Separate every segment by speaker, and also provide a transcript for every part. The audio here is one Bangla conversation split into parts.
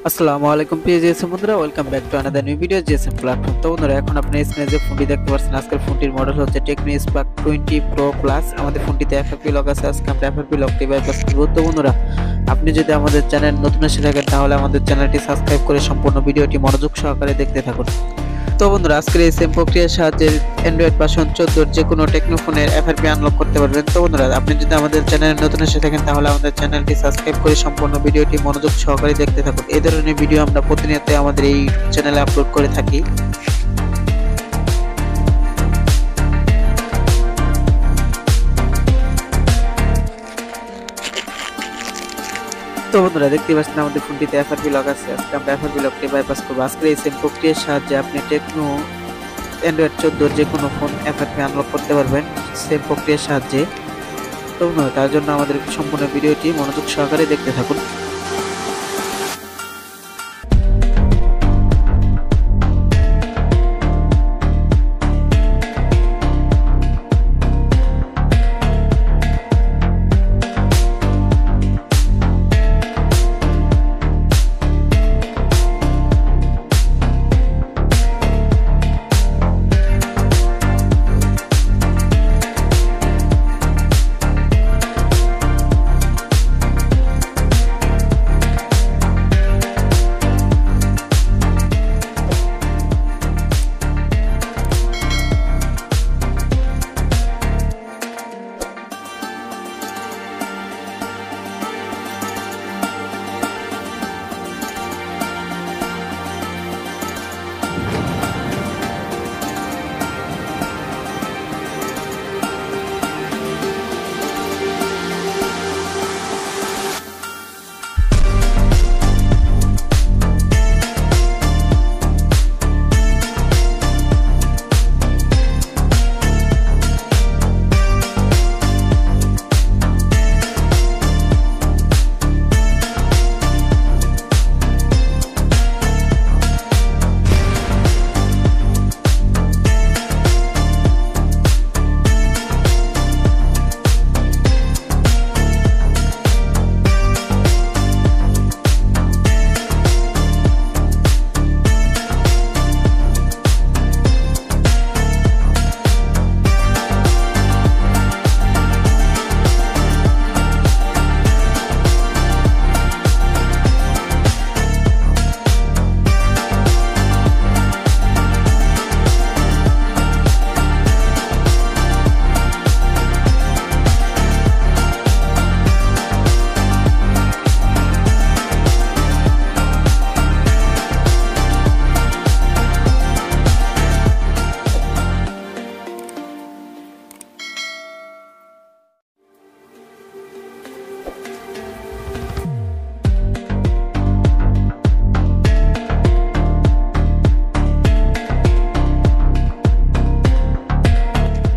Speaker 1: আসসালামু আলাইকুম প্রিয় জিএসএম বন্ধুরা, welcome back to another new video GSM platform. তো বন্ধুরা, এখন আপনি স্ক্রিনে যে ফোনটি দেখতে পাচ্ছেন, আজকের ফোনটির মডেল হচ্ছে টেকনো স্পার্ক 20 প্রো প্লাস। আমাদের ফোনটিতে এফএফপি লক আছে। আজকে আমরা এফএফপি লকটি বাইপাস করব। তো বন্ধুরা, আপনি যদি আমাদের চ্যানেল নতুন এসে থাকেন তাহলে আমাদের চ্যানেলটি সাবস্ক্রাইব করে সম্পূর্ণ ভিডিওটি মনোযোগ সহকারে দেখতে থাকুন। তো বন্ধুরা, আজকের এই সেম প্রক্রিয়ার সাহায্যে অ্যান্ড্রয়েড ভার্সন 14 যে কোনো টেকনো ফোনের এফআরপি আনলক করতে পারবেন। তো বন্ধুরা, আপনি যদি আমাদের চ্যানেলে নতুন এসে থাকেন তাহলে আমাদের চ্যানেলটি সাবস্ক্রাইব করে সম্পূর্ণ ভিডিওটি মনোযোগ সহকারে দেখতে থাকুন। এই ধরনের ভিডিও আমরা প্রতিনিয়ত আমাদের এই চ্যানেলে আপলোড করে থাকি। তো বন্ধুরা, দেখতে পাচ্ছেন আমাদের ফোনটিতে এফআরপি লক আছে। আজকে আমরা এফআরপি লকটি বাইপাস করবো। আজকের এই সেম প্রক্রিয়ার সাহায্যে আপনি টেকনো অ্যান্ড্রয়েড 14 যে কোনো ফোন এফআরপি আনলক করতে পারবেন সেম প্রক্রিয়ার সাহায্যে। তো তার জন্য আমাদের সম্পূর্ণ ভিডিওটি মনোযোগ সহকারে দেখতে থাকুন।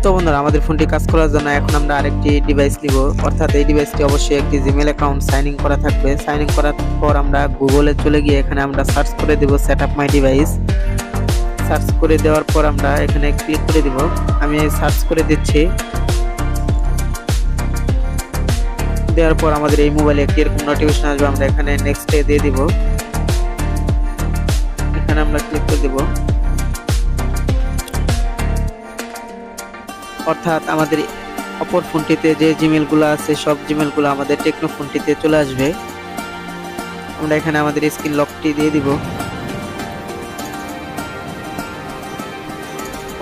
Speaker 1: তো বন্ধুরা, আমাদের ফোনটি কাজ করার জন্য এখন আমরা আরেকটি ডিভাইস নিব। অর্থাৎ এই ডিভাইসটি অবশ্যই একটি জিমেল অ্যাকাউন্ট সাইন ইন করা থাকবে। সাইন ইন করার পর আমরা গুগলে চলে গিয়ে এখানে আমরা সার্চ করে দেব সেটআপ মাই ডিভাইস। সার্চ করে দেওয়ার পর আমরা এখানে ক্লিক করে দিব। আমি সার্চ করে দিচ্ছি। দেওয়ার পর আমাদের এই মোবাইলে একটি এরকম নোটিফিকেশন আসবে। আমরা এখানে নেক্সটে দিয়ে দিব। এখানে আমরা ক্লিক করে দেব। অর্থাৎ আমাদের অপর ফোনটিতে যে জিমেলগুলো আছে সব জিমেলগুলো আমাদের টেকনো ফোনটিতে চলে আসবে। আমরা এখানে আমাদের স্ক্রিন লকটি দিয়ে দিব।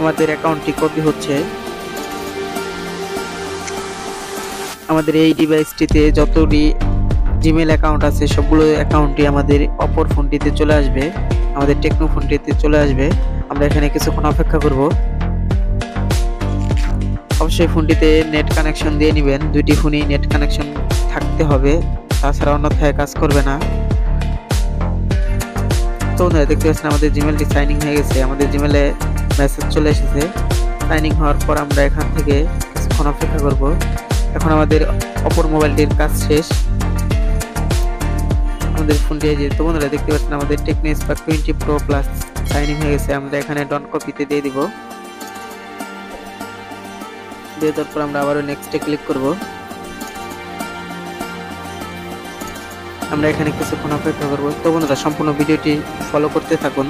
Speaker 1: আমাদের অ্যাকাউন্টটি কপি হচ্ছে। আমাদের এই ডিভাইসটিতে যতটি জিমেল অ্যাকাউন্ট আছে সবগুলো অ্যাকাউন্টই আমাদের অপর ফোনটিতে চলে আসবে, আমাদের টেকনো ফোনটিতে চলে আসবে। আমরা এখানে কিছুক্ষণ অপেক্ষা করব। অবশ্যই ফোনটিতে নেট কানেকশন দিয়ে নেবেন। দুইটি ফোনই নেট কানেকশন থাকতে হবে, তাছাড়া অন্যথায় কাজ করবে না। তো দেখতে পাচ্ছেন আমাদের জিমেলটি সাইনিং হয়ে গেছে। আমাদের জিমেলে মেসেজ চলে এসেছে। সাইনিং হওয়ার পর আমরা এখান থেকে কিছুক্ষণ অপেক্ষা করব। এখন আমাদের অপর মোবাইলটির কাজ শেষ। আমাদের ফোনটি তো বন্ধুরা, দেখতে পাচ্ছেন আমাদের Tecno Spark 20 pro plus signing হয়ে গেছে। আমরা এখানে ডন কপিতে দিয়ে দিব। দিয়ে দেওয়ার পর আমরা আবারও নেক্সটে ক্লিক করব। আমরা এখানে কিছুক্ষণ অপেক্ষা করবো। তো বন্ধুরা সম্পূর্ণ ভিডিওটি ফলো করতে থাকুন।